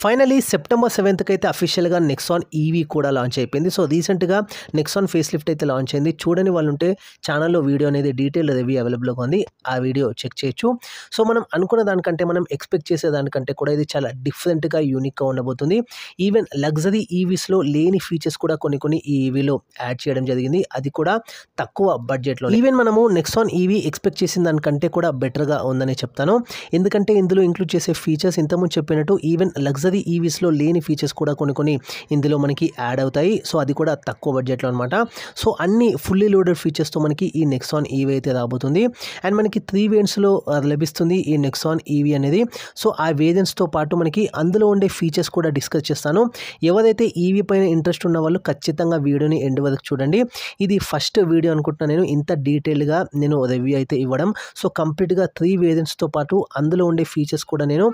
Finally September 7th అయితే అఫీషియల్గా Nexon EV కూడా లాంచ్ అయిపోయింది. సో రీసెంట్గా నెక్సాన్ ఫేస్ లిఫ్ట్ అయితే లాంచ్ అయింది. చూడని వాళ్ళు ఉంటే ఛానల్లో వీడియో అనేది డీటెయిల్ రివ్యూ అవైలబుల్గా ఉంది, ఆ వీడియో చెక్ చేయొచ్చు. సో మనం అనుకున్న దానికంటే, మనం ఎక్స్పెక్ట్ చేసే దానికంటే కూడా ఇది చాలా డిఫరెంట్గా యూనిక్గా ఉండబోతుంది. ఈవెన్ లగ్జరీ ఈవీస్లో లేని ఫీచర్స్ కూడా కొన్ని ఈ ఈవీలో యాడ్ చేయడం జరిగింది, అది కూడా తక్కువ బడ్జెట్లో. ఈవెన్ మనము నెక్సాన్ ఈవీ ఎక్స్పెక్ట్ చేసిన దానికంటే కూడా బెటర్గా ఉందని చెప్తాను. ఎందుకంటే ఇందులో ఇంక్లూడ్ చేసే ఫీచర్స్ ఇంతకుముందు చెప్పినట్టు ఈవెన్ లగ్జరీ ఈవీస్లో లేని ఫీచర్స్ కూడా కొన్ని ఇందులో మనకి యాడ్ అవుతాయి. సో అది కూడా తక్కువ బడ్జెట్లో అనమాట. సో అన్ని ఫుల్లీ లోడెడ్ ఫీచర్స్తో మనకి ఈ నెక్సాన్ ఈవీ అయితే రాబోతుంది. అండ్ మనకి 3 వేరియంట్స్లో లభిస్తుంది ఈ నెక్సాన్ ఈవీ అనేది. సో ఆ వేరియంట్స్తో పాటు మనకి అందులో ఉండే ఫీచర్స్ కూడా డిస్కస్ చేస్తాను. ఎవరైతే ఈవీ పైన ఇంట్రెస్ట్ ఉన్న వాళ్ళు ఖచ్చితంగా వీడియోని ఎండ్ వరకు చూడండి. ఇది ఫస్ట్ వీడియో అనుకుంటున్నాను నేను ఇంత డీటెయిల్గా నేను రివ్యూ అయితే ఇవ్వడం. సో కంప్లీట్గా 3 వేరియంట్స్తో పాటు అందులో ఉండే ఫీచర్స్ కూడా నేను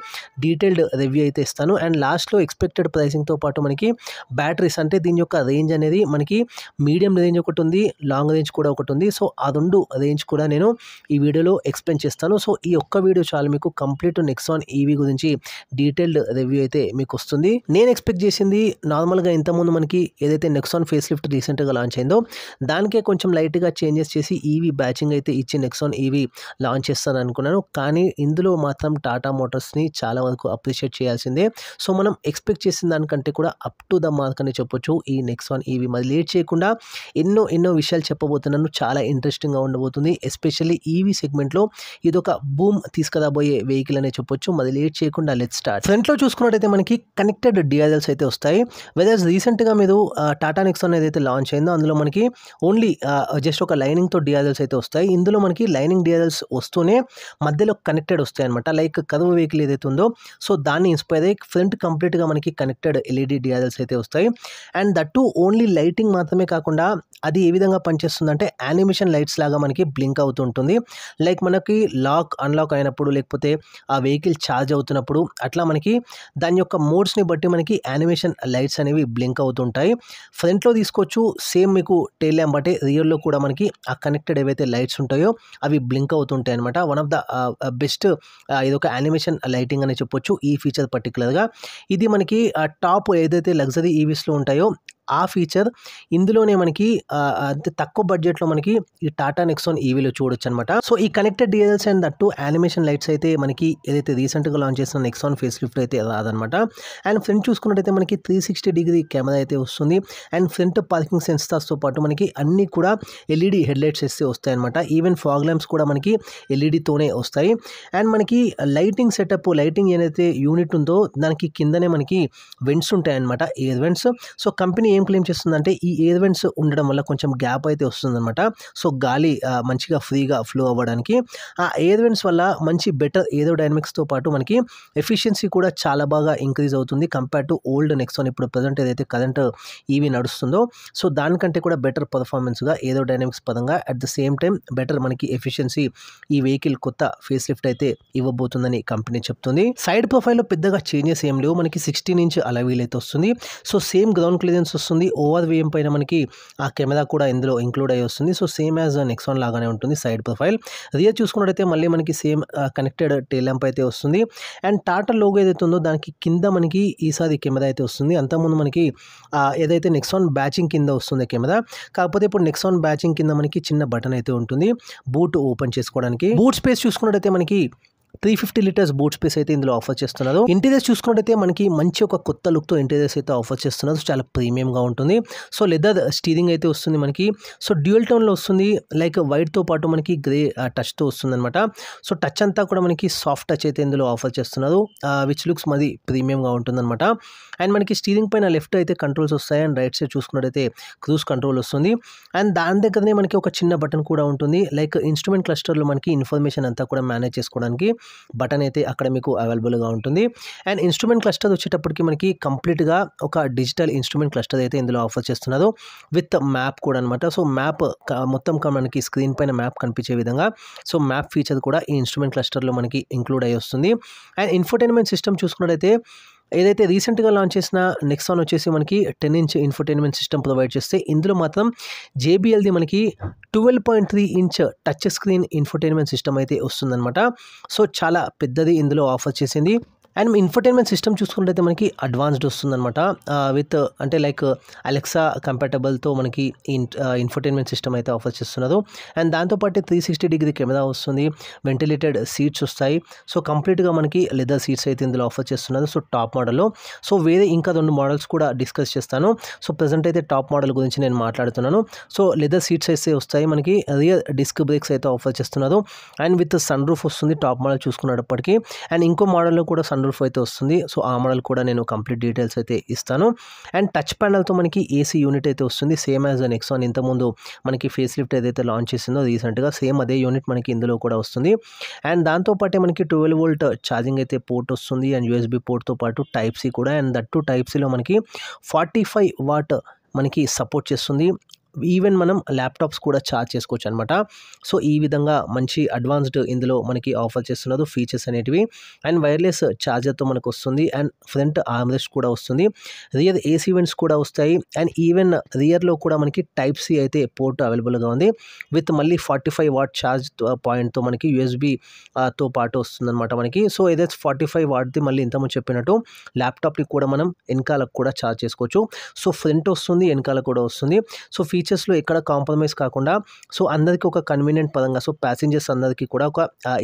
డీటెయిల్డ్ రివ్యూ అయితే ఇస్తాను. అండ్ లాస్ట్లో ఎక్స్పెక్టెడ్ ప్రైసింగ్తో పాటు మనకి బ్యాటరీస్, అంటే దీని యొక్క రేంజ్ అనేది మనకి మీడియం రేంజ్ ఒకటి ఉంది, లాంగ్ రేంజ్ కూడా ఒకటి ఉంది. సో ఆ 2 రేంజ్ కూడా నేను ఈ వీడియోలో ఎక్స్ప్లెయిన్ చేస్తాను. సో ఈ ఒక్క వీడియో చాలు మీకు కంప్లీట్ నెక్సాన్ ఈవీ గురించి డీటెయిల్డ్ రివ్యూ అయితే మీకు వస్తుంది. నేను ఎక్స్పెక్ట్ చేసింది నార్మల్గా ఇంతకుముందు మనకి ఏదైతే నెక్సాన్ ఫేస్ లిఫ్ట్ రీసెంట్గా లాంచ్ అయిందో దానికే కొంచెం లైట్గా చేంజెస్ చేసి ఈవీ బ్యాచింగ్ అయితే ఇచ్చి నెక్సాన్ ఈవీ లాంచ్ చేస్తాను అనుకున్నాను. కానీ ఇందులో మాత్రం టాటా మోటార్స్ని చాలా వరకు అప్రిషియేట్ చేయాల్సిందే. సో మనం ఎక్స్పెక్ట్ చేసిన దానికంటే కూడా అప్ టు ద మార్క్ అని చెప్పొచ్చు ఈ నెక్సాన్ ఈవీ. మరి లేట్ చేయకుండా ఎన్నో విషయాలు చెప్పబోతున్నాను, చాలా ఇంట్రెస్టింగ్గా ఉండబోతుంది. ఎస్పెషల్లీ ఈవీ సెగ్మెంట్లో ఇదొక బూమ్ తీసుకురాబోయే వెహికల్ అనే చెప్పొచ్చు. మరి లేట్ చేయకుండా లెట్స్ స్టార్ట్. ఫ్రంట్లో చూసుకున్నట్టయితే మనకి కనెక్టెడ్ డిఆర్ఎల్స్ అయితే వస్తాయి. వెదర్స్ రీసెంట్గా మీరు టాటా నెక్సాన్ ఏదైతే లాంచ్ అయిందో అందులో మనకి ఓన్లీ జస్ట్ ఒక లైనింగ్తో డిఆర్ఎల్స్ అయితే వస్తాయి. ఇందులో మనకి లైనింగ్ డిఆర్ఎల్స్ వస్తూనే మధ్యలో కనెక్టెడ్ వస్తాయి అనమాట. లైక్ కర్వ్ వెహికల్ ఏదైతే ఉందో సో దాన్ని ఇన్స్పైర్ అయ్యి ఫ్రంట్ కంప్లీట్గా మనకి కనెక్టెడ్ ఎల్ఈడి డిఆర్ఎల్స్ అయితే వస్తాయి. అండ్ దట్టు ఓన్లీ లైటింగ్ మాత్రమే కాకుండా అది ఏ విధంగా పనిచేస్తుందంటే యానిమేషన్ లైట్స్ లాగా మనకి బ్లింక్ అవుతుంటుంది. లైక్ మనకి లాక్ అన్లాక్ అయినప్పుడు, లేకపోతే ఆ వెహికల్ ఛార్జ్ అవుతున్నప్పుడు అట్లా మనకి దాని యొక్క మోడ్స్ని బట్టి మనకి యానిమేషన్ లైట్స్ అనేవి బ్లింక్ అవుతుంటాయి. ఫ్రంట్లో తీసుకోవచ్చు సేమ్ మీకు టెయిల్ ల్యాంప్, అంటే రియల్లో కూడా మనకి ఆ కనెక్టెడ్ ఏవైతే లైట్స్ ఉంటాయో అవి బ్లింక్ అవుతుంటాయి అనమాట. వన్ ఆఫ్ ద బెస్ట్ ఇదొక యానిమేషన్ లైటింగ్ అని చెప్పొచ్చు ఈ ఫీచర్ పర్టికులర్గా. ఇది మనకి టాప్ ఏదైతే లగ్జరీ ఈవీస్లో ఉంటాయో ఆ ఫీచర్ ఇందులోనే మనకి అంతే తక్కువ బడ్జెట్లో మనకి ఈ టాటా నెక్సాన్ ఈవీలో చూడొచ్చు అనమాట. సో ఈ connected DLs and that animation lights అయితే మనకి ఏదైతే రీసెంట్గా లాంచ్ చేసిన నెక్సాన్ ఫేస్ లిఫ్ట్ అయితే రాదనమాట. అండ్ ఫ్రంట్ చూసుకున్నట్టయితే మనకి 360 డిగ్రీ కెమెరా అయితే వస్తుంది. అండ్ ఫ్రంట్ పార్కింగ్ సెన్సార్స్తో పాటు మనకి అన్నీ కూడా ఎల్ఈడి హెడ్లైట్స్ అయితే వస్తాయి అనమాట. ఈవెన్ ఫాగ్ ల్యాంప్స్ కూడా మనకి ఎల్ఈడితోనే వస్తాయి. అండ్ మనకి లైటింగ్ సెటప్, లైటింగ్ ఏదైతే యూనిట్ ఉందో దానికి కిందనే మనకి వెంట్స్ ఉంటాయి అనమాట, ఎయిర్ వెంట్స్. సో కంపెనీ ఏం క్లెయిమ్ చేస్తుందంటే ఈ ఎయిర్ వెంట్స్ ఉండడం వల్ల కొంచెం గ్యాప్ అయితే వస్తుందన్నమాట. సో గాలి మంచిగా ఫ్రీగా ఫ్లో అవ్వడానికి ఆ ఎయిర్ వెంట్స్ వల్ల మంచి బెటర్ ఏరోడైనమిక్స్తో పాటు మనకి ఎఫిషియన్సీ కూడా చాలా బాగా ఇంక్రీజ్ అవుతుంది కంపేర్ టు ఓల్డ్ నెక్సాన్. ఇప్పుడు ప్రజెంట్ ఏదైతే కరెంట్ ఈవీ నడుస్తుందో సో దానికంటే కూడా బెటర్ పర్ఫార్మెన్స్గా ఏరోడైనమిక్స్ పరంగా at the same time better మనకి ఎఫిషియన్సీ ఈ వెహికల్ కొత్త ఫేస్ లిఫ్ట్ అయితే ఇవ్వబోతుందని కంపెనీ చెప్తుంది. సైడ్ ప్రొఫైల్లో పెద్దగా చేంజెస్ ఏం లేవు. మనకి 16 ఇంచ్ అలవీల్ అయితే వస్తుంది. సో సేమ్ గ్రౌండ్ క్లియరెన్స్ వస్తుంది. ఓవర్ విఎం పైన మనకి ఆ కెమెరా కూడా ఇందులో ఇంక్లూడ్ అయ్యి వస్తుంది. సో సేమ్ యాజ్ నెక్సాన్ లాగానే ఉంటుంది సైడ్ ప్రొఫైల్. రియర్ చూసుకున్నట్టయితే మళ్ళీ మనకి సేమ్ కనెక్టెడ్ టెయిల్ ల్యాంప్ అయితే వస్తుంది. అండ్ టాటా లోగో ఏదైతే ఉందో దానికి కింద మనకి ఈసారి కెమెరా అయితే వస్తుంది. అంతకుముందు మనకి ఏదైతే నెక్సాన్ బ్యాచింగ్ కింద వస్తుంది కెమెరా, కాకపోతే ఇప్పుడు నెక్సాన్ బ్యాచింగ్ కింద మనకి చిన్న బటన్ అయితే ఉంటుంది బూట్ ఓపెన్ చేసుకోవడానికి. బూట్ స్పేస్ చూసుకున్నట్టయితే మనకి 350 లీటర్స్ బూట్ స్పేస్ అయితే ఇందులో ఆఫర్ చేస్తున్నారు. ఇంటీరియర్స్ చూసుకున్నట్టయితే మనకి మంచి ఒక కొత్త లుక్తో ఇంటీరియర్స్ అయితే ఆఫర్ చేస్తున్నారు. చాలా ప్రీమియంగా ఉంటుంది. సో లెదర్ స్టీరింగ్ అయితే వస్తుంది మనకి. సో డ్యూయల్ టోన్లో వస్తుంది. లైక్ వైట్తో పాటు మనకి గ్రే టచ్తో వస్తుంది అనమాట. సో టచ్ అంతా కూడా మనకి సాఫ్ట్ టచ్ అయితే ఇందులో ఆఫర్ చేస్తున్నారు, విచ్ లుక్స్ మరి ప్రీమియంగా ఉంటుందన్నమాట. అండ్ మనకి స్టీరింగ్ పైన లెఫ్ట్ అయితే కంట్రోల్స్ వస్తాయి అండ్ రైట్ సైడ్ చూసుకున్నట్టయితే క్రూజ్ కంట్రోల్ వస్తుంది. అండ్ దాని దగ్గరనే మనకి ఒక చిన్న బటన్ కూడా ఉంటుంది. లైక్ ఇన్స్ట్రుమెంట్ క్లస్టర్లో మనకి ఇన్ఫర్మేషన్ అంతా కూడా మేనేజ్ చేసుకోవడానికి బటన్ అయితే అక్కడ మీకు అవైలబుల్గా ఉంటుంది. అండ్ ఇన్స్ట్రుమెంట్ క్లస్టర్ వచ్చేటప్పటికి మనకి కంప్లీట్గా ఒక డిజిటల్ ఇన్స్ట్రుమెంట్ క్లస్టర్ అయితే ఇందులో ఆఫర్ చేస్తున్నారు విత్ మ్యాప్ కూడా అనమాట. సో మ్యాప్ మొత్తం మనకి స్క్రీన్ పైన మ్యాప్ కనిపించే విధంగా సో మ్యాప్ ఫీచర్ కూడా ఈ ఇన్స్ట్రుమెంట్ క్లస్టర్లో మనకి ఇంక్లూడ్ అయ్యి వస్తుంది. అండ్ ఇన్ఫోటైన్మెంట్ సిస్టమ్ చూసుకున్నట్టయితే ఏదైతే రీసెంట్గా లాంచ్ చేసిన నెక్సాన్ వచ్చేసి మనకి 10 ఇంచ్ ఇన్ఫోటైన్మెంట్ సిస్టమ్ ప్రొవైడ్ చేస్తే ఇందులో మాత్రం జేబీఎల్ది మనకి 12.3 inch touch screen infotainment system అయితే వస్తుందన్నమాట. సో చాలా పెద్దది ఇందులో ఆఫర్ చేసింది. అండ్ ఇన్ఫర్టైన్మెంట్ సిస్టమ్ చూసుకున్నట్టయితే మనకి అడ్వాన్స్డ్ వస్తుందన్నమాట విత్ అంటే లైక్ అలెక్సా కంపాటబుల్తో మనకి ఇన్ఫర్టైన్మెంట్ సిస్టమ్ అయితే ఆఫర్ చేస్తున్నారు. అండ్ దాంతోపాటు 360 కెమెరా వస్తుంది, వెంటిలేటెడ్ సీట్స్ వస్తాయి. సో కంప్లీట్గా మనకి లెదర్ సీట్స్ అయితే ఇందులో ఆఫర్ చేస్తున్నారు. సో టాప్ మోడల్లో. సో వేరే ఇంకా 2 మోడల్స్ కూడా డిస్కస్ చేస్తాను. సో ప్రజెంట్ అయితే టాప్ మోడల్ గురించి నేను మాట్లాడుతున్నాను. సో లెదర్ సీట్స్ అయితే వస్తాయి, మనకి రియర్ డిస్క్ బ్రేక్స్ అయితే ఆఫర్ చేస్తున్నారు. అండ్ విత్ సన్ రూఫ్ వస్తుంది టాప్ మోడల్ చూసుకున్నప్పటికీ. అండ్ ఇంకో మోడల్లో కూడా సన్ రూఫ్ అయితే వస్తుంది. సో ఆ మోడల్ కూడా నేను కంప్లీట్ డీటెయిల్స్ అయితే ఇస్తాను. అండ్ టచ్ ప్యానల్తో మనకి ఏసీ యూనిట్ అయితే వస్తుంది, సేమ్ యాజ్ నెక్సాన్ ఇంతకుముందు మనకి ఫేస్ లిఫ్ట్ ఏదైతే లాంచ్ చేసిందో రీసెంట్గా సేమ్ అదే యూనిట్ మనకి ఇందులో కూడా వస్తుంది. అండ్ దాంతోపాటే మనకి 12 వోల్ట్ ఛార్జింగ్ అయితే పోర్ట్ వస్తుంది. అండ్ యూఎస్బీ పోర్ట్తో పాటు టైప్ సి కూడా. అండ్ దట్ టు టైప్ సిలో మనకి 45 వాట్ మనకి సపోర్ట్ చేస్తుంది. ఈవెన్ మనం ల్యాప్టాప్స్ కూడా ఛార్జ్ చేసుకోవచ్చు అనమాట. సో ఈ విధంగా మంచి అడ్వాన్స్డ్ ఇందులో మనకి ఆఫర్ చేస్తున్నారు ఫీచర్స్ అనేటివి. అండ్ వైర్లెస్ ఛార్జర్తో మనకు వస్తుంది. అండ్ ఫ్రంట్ ఆర్మ్రెస్ట్ కూడా వస్తుంది. రియర్ ఏసీ వెంట్స్ కూడా వస్తాయి. అండ్ ఈవెన్ రియర్లో కూడా మనకి టైప్ సి అయితే పోర్ట్ అవైలబుల్గా ఉంది. విత్ మళ్ళీ 45 వాట్ ఛార్జ్ పాయింట్తో మనకి యూఎస్బీ తో పాటు వస్తుందన్నమాట మనకి. సో ఏదైతే 45 వాట్ది మళ్ళీ ఇంతకుముందు చెప్పినట్టు ల్యాప్టాప్ని కూడా మనం వెనకాలకు కూడా ఛార్జ్ చేసుకోవచ్చు. సో ఫ్రంట్ వస్తుంది, వెనకాల కూడా వస్తుంది. సో ఫీచర్స్లో ఎక్కడ కాంప్రమైజ్ కాకుండా సో అందరికీ ఒక కన్వీనియంట్ పరంగా, సో ప్యాసింజర్స్ అందరికీ కూడా ఒక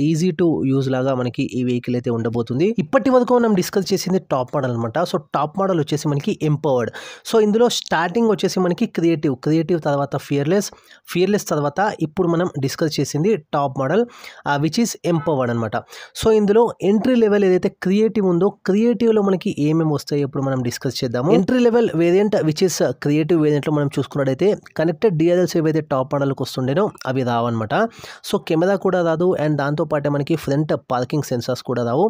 ఈజీ టు యూజ్ లాగా మనకి ఈ వెహికల్ అయితే ఉండబోతుంది. ఇప్పటి వరకు మనం డిస్కస్ చేసింది టాప్ మోడల్ అనమాట. సో టాప్ మోడల్ వచ్చేసి మనకి ఎంపవర్డ్. సో ఇందులో స్టార్టింగ్ వచ్చేసి మనకి క్రియేటివ్ తర్వాత ఫియర్లెస్ తర్వాత ఇప్పుడు మనం డిస్కస్ చేసింది top model which is empowered అనమాట. సో ఇందులో ఎంట్రీ లెవెల్ ఏదైతే క్రియేటివ్ ఉందో క్రియేటివ్లో మనకి ఏమేమి వస్తాయో ఇప్పుడు మనం డిస్కస్ చేద్దాము. Entry level variant which is creative వేరియంట్లో మనం చూసుకున్నట్టయితే కనెక్టెడ్ డిఆర్ఎల్స్ ఏవైతే టాప్ మోడల్కి వస్తుండేనో అవి రావన్నమాట. సో కెమెరా కూడా రాదు. అండ్ దాంతోపాటే మనకి ఫ్రంట్ పార్కింగ్ సెన్సార్స్ కూడా రావు.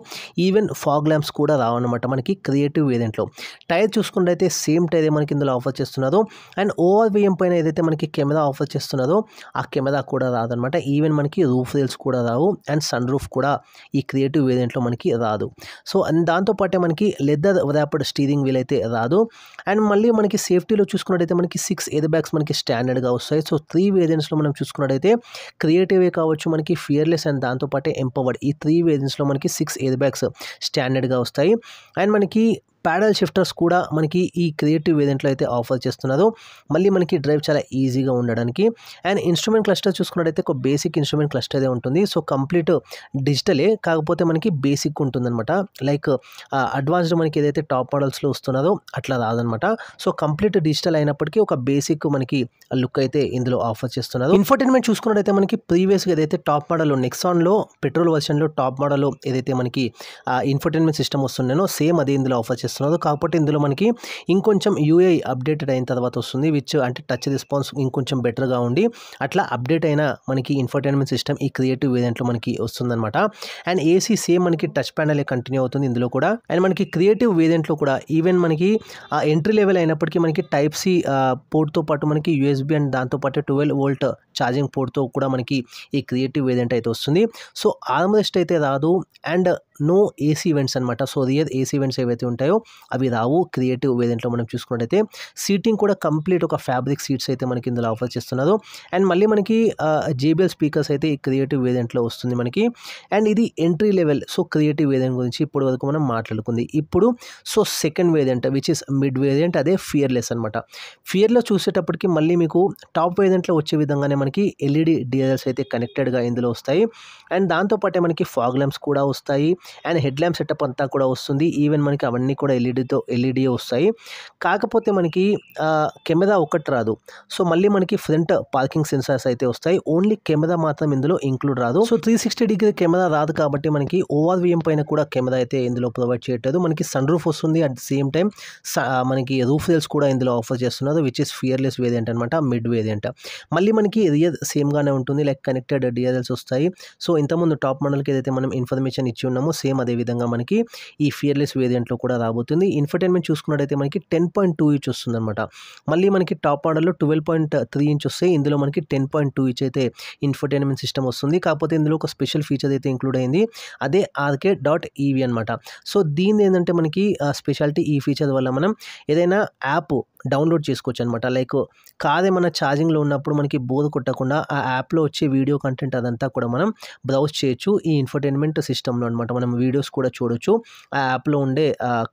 ఈవెన్ ఫాగ్ ల్యాంప్స్ కూడా రావన్నమాట మనకి క్రియేటివ్ వేరియంట్లో. టైర్ చూసుకున్నట్టయితే సేమ్ టైరే మనకి ఇందులో ఆఫర్ చేస్తున్నారు. అండ్ ఓఆర్వీఎం పైన ఏదైతే మనకి కెమెరా ఆఫర్ చేస్తున్నారో ఆ కెమెరా కూడా రాదనమాట. ఈవెన్ మనకి రూఫ్ రేల్స్ కూడా రావు. అండ్ సన్ రూఫ్ కూడా ఈ క్రియేటివ్ వేరియంట్లో మనకి రాదు. సో అండ్ దాంతోపాటే మనకి లెదర్ ర్యాప్డ్ స్టీరింగ్ వీల్ అయితే రాదు. అండ్ మళ్ళీ మనకి సేఫ్టీలో చూసుకున్నట్టయితే మనకి 6 ఎయిర్ బ్యాగ్స్ మనకి స్టాండర్డ్గా వస్తాయి. సో 3 వేరియంట్స్లో మనం చూసుకున్నట్టయితే క్రియేటివే కావచ్చు, మనకి ఫియర్లెస్ అండ్ దాంతోపాటే ఎంపవర్డ్ ఈ 3 వేరియంట్స్లో మనకి 6 ఎయిర్ బ్యాగ్స్ స్టాండర్డ్గా వస్తాయి. అండ్ మనకి ప్యాడల్ షిఫ్టర్స్ కూడా మనకి ఈ క్రియేటివ్ వేరియంట్లో అయితే ఆఫర్ చేస్తున్నారు. మళ్ళీ మనకి డ్రైవ్ చాలా ఈజీగా ఉండడానికి. అండ్ ఇన్స్ట్రుమెంట్ క్లస్టర్ చూసుకున్నట్టయితే ఒక బేసిక్ ఇన్స్ట్రుమెంట్ క్లస్టర్ ఉంటుంది. సో కంప్లీట్ డిజిటలే, కాకపోతే మనకి బేసిక్ ఉంటుందన్నమాట. లైక్ అడ్వాన్స్డ్ మనకి ఏదైతే టాప్ మోడల్స్లో వస్తున్నారో అట్లా రాదనమాట. సో కంప్లీట్ డిజిటల్ అయినప్పటికీ ఒక బేసిక్ మనకి లుక్ అయితే ఇందులో ఆఫర్ చేస్తున్నారు. ఇన్ఫర్టైన్మెంట్ చూసుకున్నట్టయితే మనకి ప్రీవియస్గా ఏదైతే టాప్ మోడల్ నెక్సాన్లో పెట్రోల్ వర్షన్లో టాప్ మోడల్ ఏదైతే మనకి ఇన్ఫర్టైన్మెంట్ సిస్టమ్ వస్తుండేనో సేమ్ అదే ఇందులో ఆఫర్ చేస్తున్నారు. కాకపోతే ఇందులో మనకి ఇంకొంచెం యూఐ అప్డేటెడ్ అయిన తర్వాత వస్తుంది, విచ్ అంటే టచ్ రెస్పాన్స్ ఇంకొంచెం బెటర్గా ఉండి అట్లా అప్డేట్ అయిన మనకి ఇన్ఫర్టైన్మెంట్ సిస్టమ్ ఈ క్రియేటివ్ వేరియంట్లో మనకి వస్తుందన్నమాట. అండ్ ఏసీ సేమ్ మనకి టచ్ ప్యానల్ కంటిన్యూ అవుతుంది ఇందులో కూడా. అండ్ మనకి క్రియేటివ్ వేరియంట్లో కూడా ఈవెన్ మనకి ఎంట్రీ లెవెల్ అయినప్పటికీ మనకి టైప్ సి పోర్ట్తో పాటు మనకి యూఎస్బీ అండ్ దాంతోపాటు 12 వోల్ట్ ఛార్జింగ్ పోర్ట్తో కూడా మనకి ఈ క్రియేటివ్ వేరియంట్ అయితే వస్తుంది. సో ఆర్మ్రెస్ట్ అయితే రాదు. అండ్ నో ఏసీ వెంట్స్ అనమాట. సో రియర్ ఏసీ వెంట్స్ ఏవైతే ఉంటాయో అవి రావు క్రియేటివ్ వేరియంట్లో మనం చూసుకున్నట్టయితే. సీటింగ్ కూడా కంప్లీట్ ఒక ఫ్యాబ్రిక్ సీట్స్ అయితే మనకి ఇందులో ఆఫర్ చేస్తున్నారు. అండ్ మళ్ళీ మనకి JBL స్పీకర్స్ అయితే ఈ క్రియేటివ్ వేరియంట్లో వస్తుంది మనకి. అండ్ ఇది entry level. So creative variant గురించి ఇప్పటి వరకు మనం మాట్లాడుకుంది. ఇప్పుడు so second variant which is mid variant, అదే ఫియర్లెస్ అనమాట. ఫియర్లెస్ చూసేటప్పటికి మళ్ళీ మీకు టాప్ వేరియంట్లో వచ్చే విధంగానే మనకి LED డిఆర్ఎల్స్ అయితే కనెక్టెడ్గా ఇందులో వస్తాయి. అండ్ దాంతోపాటే మనకి ఫాగ్ ల్యాంప్స్ కూడా వస్తాయి. అండ్ హెడ్ ల్యాంప్ సెటప్ అంతా కూడా వస్తుంది. ఈవెన్ మనకి అవన్నీ కూడా ఎల్ఈడి వస్తాయి. కాకపోతే మనకి కెమెరా ఒకటి రాదు. సో మళ్ళీ మనకి ఫ్రంట్ పార్కింగ్ సెన్సార్స్ అయితే వస్తాయి. ఓన్లీ కెమెరా మాత్రం ఇందులో ఇంక్లూడ్ రాదు. సో 360 కెమెరా రాదు కాబట్టి మనకి ఓఆర్వీఎం పైన కూడా కెమెరా అయితే ఇందులో ప్రొవైడ్ చేయట్లేదు. మనకి సన్ రూఫ్ వస్తుంది. అట్ ద సేమ్ టైం మనకి రూఫ్ రేల్స్ కూడా ఇందులో ఆఫర్ చేస్తున్నారు, విచ్ ఇస్ ఫియర్లెస్ వేరియంట్ అనమాట, మిడ్ వేరియంట్. మళ్ళీ మనకి రియర్ సేమ్గానే ఉంటుంది, లైక్ కనెక్టెడ్ డిఆర్ఎల్స్ వస్తాయి. సో ఇంతకుముందు టాప్ మోడల్కి ఏదైతే మనం ఇన్ఫర్మేషన్ ఇచ్చి ఉన్నామో సేమ్ అదే విధంగా మనకి ఈ ఫియర్లెస్ వేరియంట్లో కూడా రాబోతుంది. రాబోతుంది. ఇన్ఫర్టైన్మెంట్ చూసుకున్నట్టయితే మనకి 10.2 ఇంచ్ వస్తుందన్నమాట. మళ్ళీ మనకి టాప్ మోడల్లో 12.3 ఇంచ్ వస్తాయి. ఇందులో మనకి 10.2 ఇంచ్ అయితే ఇన్ఫర్టైన్మెంట్ సిస్టమ్ వస్తుంది. కాకపోతే ఇందులో ఒక స్పెషల్ ఫీచర్ అయితే ఇంక్లూడ్ అయింది. అదే Arcade.ev అనమాట. సో దీనిది ఏంటంటే మనకి స్పెషాలిటీ ఈ ఫీచర్ వల్ల మనం ఏదైనా యాప్ డౌన్లోడ్ చేసుకోవచ్చు అనమాట. లైక్ కార్ ఏమన్నా ఛార్జింగ్లో ఉన్నప్పుడు మనకి బోర్ కొట్టకుండా ఆ యాప్లో వచ్చే వీడియో కంటెంట్ అదంతా కూడా మనం బ్రౌజ్ చేయొచ్చు ఈ ఇన్ఫర్టైన్మెంట్ సిస్టంలో అనమాట. మనం వీడియోస్ కూడా చూడొచ్చు. ఆ యాప్లో ఉండే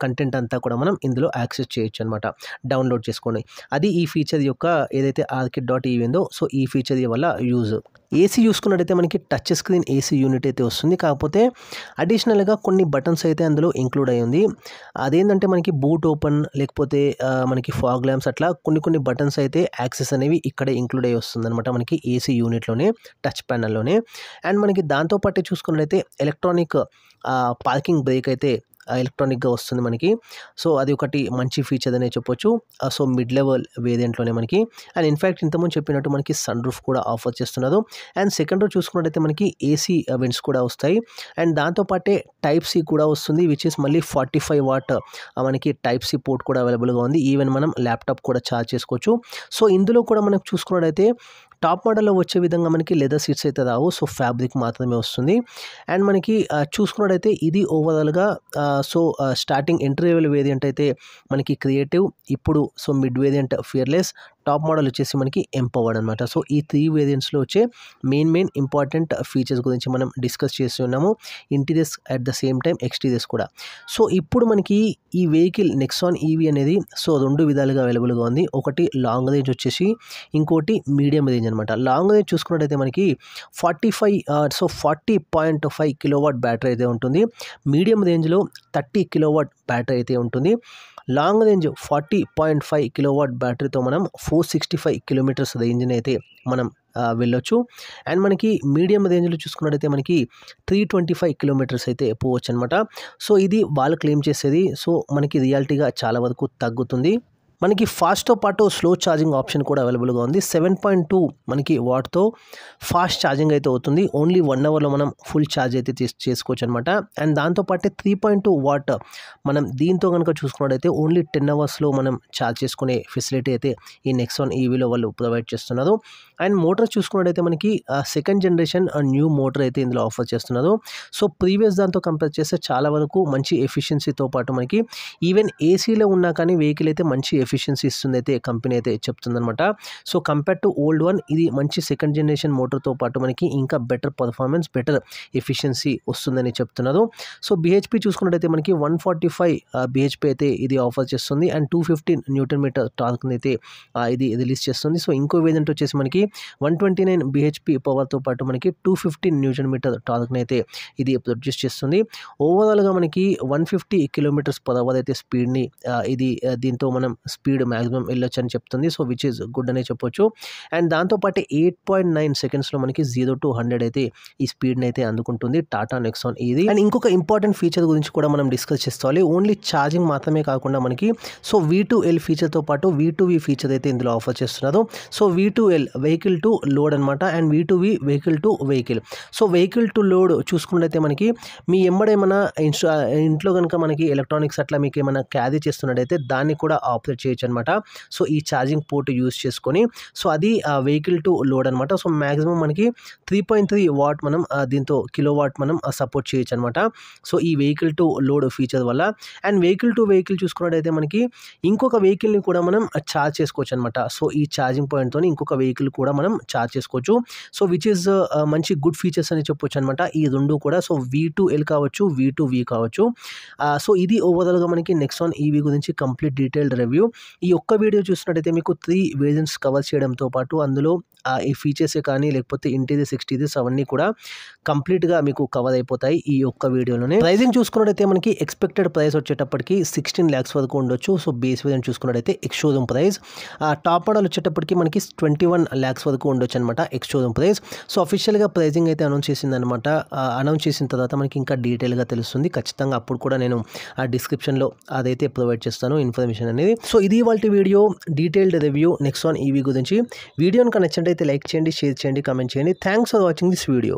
కంటెంట్ అంతా కూడా మనం ఇందులో యాక్సెస్ చేయొచ్చు అనమాట, డౌన్లోడ్ చేసుకొని. అది ఈ ఫీచర్ యొక్క ఏదైతే Arcade.ev ఉందో సో ఈ ఫీచర్ వల్ల యూజ్. ఏసీ చూసుకున్నట్టయితే మనకి టచ్ స్క్రీన్ ఏసీ యూనిట్ అయితే వస్తుంది. కాకపోతే అడిషనల్గా కొన్ని బటన్స్ అయితే అందులో ఇంక్లూడ్ అయ్యి ఉంది. అదేంటంటే మనకి బూట్ ఓపెన్ లేకపోతే మనకి ఫాగ్ ల్యాంప్స్ అట్లా కొన్ని బటన్స్ అయితే యాక్సెస్ అనేవి ఇక్కడే ఇంక్లూడ్ అయ్యి వస్తుంది అనమాట మనకి ఏసీ యూనిట్లోనే, టచ్ ప్యానల్లోనే. అండ్ మనకి దాంతోపాటే చూసుకున్నట్టయితే ఎలక్ట్రానిక్ పార్కింగ్ బ్రేక్ అయితే ఎలక్ట్రానిక్గా వస్తుంది మనకి. సో అది ఒకటి మంచి ఫీచర్ అనే చెప్పొచ్చు. సో మిడ్ లెవెల్ వేరియంట్లోనే మనకి. అండ్ ఇన్ఫ్యాక్ట్ ఇంతకుముందు చెప్పినట్టు మనకి సన్ రూఫ్ కూడా ఆఫర్ చేస్తున్నారు. అండ్ సెకండ్ రో చూసుకున్నట్టయితే మనకి ఏసీ వెంట్స్ కూడా వస్తాయి. అండ్ దాంతోపాటే టైప్ సి కూడా వస్తుంది, విచ్ ఇస్ మళ్ళీ 45 వాట్ మనకి టైప్ సి పోర్ట్ కూడా అవైలబుల్గా ఉంది. ఈవెన్ మనం ల్యాప్టాప్ కూడా ఛార్జ్ చేసుకోవచ్చు. సో ఇందులో కూడా మనకు చూసుకున్నట్టయితే టాప్ మోడల్లో వచ్చే విధంగా మనకి లెదర్ సీట్స్ అయితే రావు. సో ఫ్యాబ్రిక్ మాత్రమే వస్తుంది. అండ్ మనకి చూసుకున్నట్టయితే ఇది ఓవరాల్గా so starting entry level variant అయితే మనకి క్రియేటివ్, ఇప్పుడు so mid variant fearless, top model వచ్చేసి మనకి ఎంపవర్డ్ అనమాట. సో ఈ 3 వేరియంట్స్లో వచ్చే మెయిన్ ఇంపార్టెంట్ ఫీచర్స్ గురించి మనం డిస్కస్ చేసి ఉన్నాము. Interiors at the same time exteriors కూడా. సో ఇప్పుడు మనకి ఈ వెహికల్ నెక్సాన్ ఈవీ అనేది సో 2 విధాలుగా అవైలబుల్గా ఉంది. ఒకటి లాంగ్ రేంజ్ వచ్చేసి, ఇంకోటి మీడియం రేంజ్ అనమాట. లాంగ్ రేంజ్ చూసుకున్నట్టయితే మనకి 40.5 కిలోవాట్ బ్యాటరీ అయితే ఉంటుంది. మీడియం రేంజ్లో 30 కిలోవాట్ బ్యాటరీ అయితే ఉంటుంది. లాంగ్ రేంజ్ 40.5 కిలోవాట్ బ్యాటరీతో మనం 465 కిలోమీటర్స్ రేంజ్ని అయితే మనం వెళ్ళొచ్చు. అండ్ మనకి మీడియం రేంజ్లో చూసుకున్నట్టయితే మనకి 325 కిలోమీటర్స్ అయితే పోవచ్చు అనమాట. సో ఇది వాళ్ళు క్లెయిమ్ చేసేది. సో మనకి రియాలిటీగా చాలా వరకు తగ్గుతుంది. మనకి ఫాస్ట్తో పాటు స్లో ఛార్జింగ్ ఆప్షన్ కూడా అవైలబుల్గా ఉంది. 7.2 మనకి వాట్తో ఫాస్ట్ ఛార్జింగ్ అయితే అవుతుంది. ఓన్లీ 1 అవర్లో మనం ఫుల్ ఛార్జ్ అయితే చేసుకోవచ్చు అనమాట. అండ్ దాంతోపాటు 3.2 వాట్ మనం దీంతో కనుక చూసుకున్నట్టయితే ఓన్లీ 10 అవర్స్లో మనం ఛార్జ్ చేసుకునే ఫెసిలిటీ అయితే ఈ నెక్సాన్ ఈవీలో వాళ్ళు ప్రొవైడ్ చేస్తున్నారు. అండ్ మోటార్ చూసుకున్నట్టయితే మనకి సెకండ్ జనరేషన్ న్యూ మోటార్ అయితే ఇందులో ఆఫర్ చేస్తున్నారు. సో ప్రీవియస్ దాంతో కంపేర్ చేస్తే చాలా వరకు మంచి ఎఫిషియన్సీతో పాటు మనకి ఈవెన్ ఏసీలో ఉన్నా కానీ వెహికల్ అయితే మంచి ఎఫిషియన్సీ ఇస్తుంది అయితే కంపెనీ అయితే చెప్తుందనమాట. So compare to old one ఇది మంచి సెకండ్ జనరేషన్ మోటార్తో పాటు మనకి ఇంకా బెటర్ పర్ఫార్మెన్స్, బెటర్ ఎఫిషియన్సీ వస్తుందని చెప్తున్నారు. సో బిహెచ్పి చూసుకున్నట్టయితే మనకి 145 బిహెచ్పి అయితే ఇది ఆఫర్ చేస్తుంది. అండ్ 215 న్యూటన్ మీటర్ టార్క్ని అయితే ఇది రిలీజ్ చేస్తుంది. సో ఇంకో వేరియంట్ వచ్చేసి మనకి 129 బిహెచ్పి పవర్తో పాటు మనకి 215 న్యూటన్ మీటర్ టార్క్ని అయితే ఇది ప్రొడ్యూస్ చేస్తుంది. ఓవరాల్గా మనకి 150 కిలోమీటర్స్ పర్ అవర్ అయితే స్పీడ్ని ఇది దీంతో మనం స్పీడ్ మ్యాక్సిమం వెళ్ళొచ్చు అని చెప్తుంది. సో విచ్ ఈస్ గుడ్ అనే చెప్పొచ్చు. అండ్ దాంతోపాటు 8.9 సెకండ్స్లో మనకి 0 to 100 అయితే ఈ స్పీడ్ని అయితే అందుకుంటుంది టాటా నెక్సాన్ ఇది. అండ్ ఇంకొక ఇంపార్టెంట్ ఫీచర్ గురించి కూడా మనం డిస్కస్ చేసుకోవాలి. ఓన్లీ ఛార్జింగ్ మాత్రమే కాకుండా మనకి సో V2L ఫీచర్తో పాటు V2V ఫీచర్ అయితే ఇందులో ఆఫర్ చేస్తున్నారు. So V2L vehicle to load అనమాట. And V2V vehicle to vehicle. So vehicle to load చూసుకున్నట్టయితే మనకి మీ ఎంబడేమన్నా ఇంట్లో కనుక మనకి ఎలక్ట్రానిక్స్ అట్లా మీకు ఏమైనా క్యారీ చేస్తున్నట్టయితే దాన్ని కూడా ఆపరేట్ చేయొచ్చు అనమాట. సో ఈ ఛార్జింగ్ పోర్ట్ యూస్ చేసుకొని సో అది వెహికల్ టు లోడ్ అనమాట. సో మ్యాక్సిమం మనకి 3.3 వాట్ మనం దీంతో కిలోవాట్ మనం సపోర్ట్ చేయొచ్చు అనమాట. సో ఈ వెహికల్ టు లోడ్ ఫీచర్ వల్ల. అండ్ వెహికల్ టు వెహికల్ చూసుకున్నట్టయితే మనకి ఇంకొక వెహికల్ని కూడా మనం ఛార్జ్ చేసుకోవచ్చు అనమాట. సో ఈ ఛార్జింగ్ పాయింట్తో ఇంకొక వెహికల్ కూడా మనం ఛార్జ్ చేసుకోవచ్చు. సో విచ్ ఈస్ మంచి గుడ్ ఫీచర్స్ అని చెప్పొచ్చు అనమాట ఈ రెండు కూడా. సో V2L కావచ్చు, V2V కావచ్చు. సో ఇది ఓవరాల్గా మనకి నెక్సాన్ ఈవీ గురించి కంప్లీట్ డీటెయిల్డ్ రివ్యూ. ఈ ఒక్క వీడియో చూసినట్టయితే మీకు 3 వేరియంట్స్ కవర్ చేయడంతో పాటు అందులో ఈ ఫీచర్సే కానీ లేకపోతే ఇంటీరియర్స్, ఎక్స్టీరియర్స్ అవన్నీ కూడా కంప్లీట్గా మీకు కవర్ అయిపోతాయి ఈ ఒక్క వీడియోలోనే. ప్రైజింగ్ చూసుకున్నట్టయితే మనకి ఎక్స్పెక్టెడ్ ప్రైస్ వచ్చేటప్పటికి 16 lakhs వరకు ఉండొచ్చు. సో బేస్ వేరియంట్ చూసుకున్నట్టయితే ex showroom price. Top model వచ్చేటప్పటికి మనకి 21 lakhs వరకు ఉండొచ్చు అనమాట ఎక్స్ షోరూమ్ ప్రైస్. సో అఫీషియల్గా ప్రైజింగ్ అయితే అనౌన్స్ చేసిందనమాట. అనౌన్స్ చేసిన తర్వాత మనకి ఇంకా డీటెయిల్గా తెలుస్తుంది. ఖచ్చితంగా అప్పుడు కూడా నేను ఆ డిస్క్రిప్షన్లో అదైతే ప్రొవైడ్ చేస్తాను ఇన్ఫర్మేషన్ అనేది. సో ఇది ఇవాల్టి video detailed review Nexon EV గురించి. వీడియోని నచ్చినట్లయితే లైక్ చేయండి, షేర్ చేయండి, కామెంట్ చేయండి. Thanks for watching this video.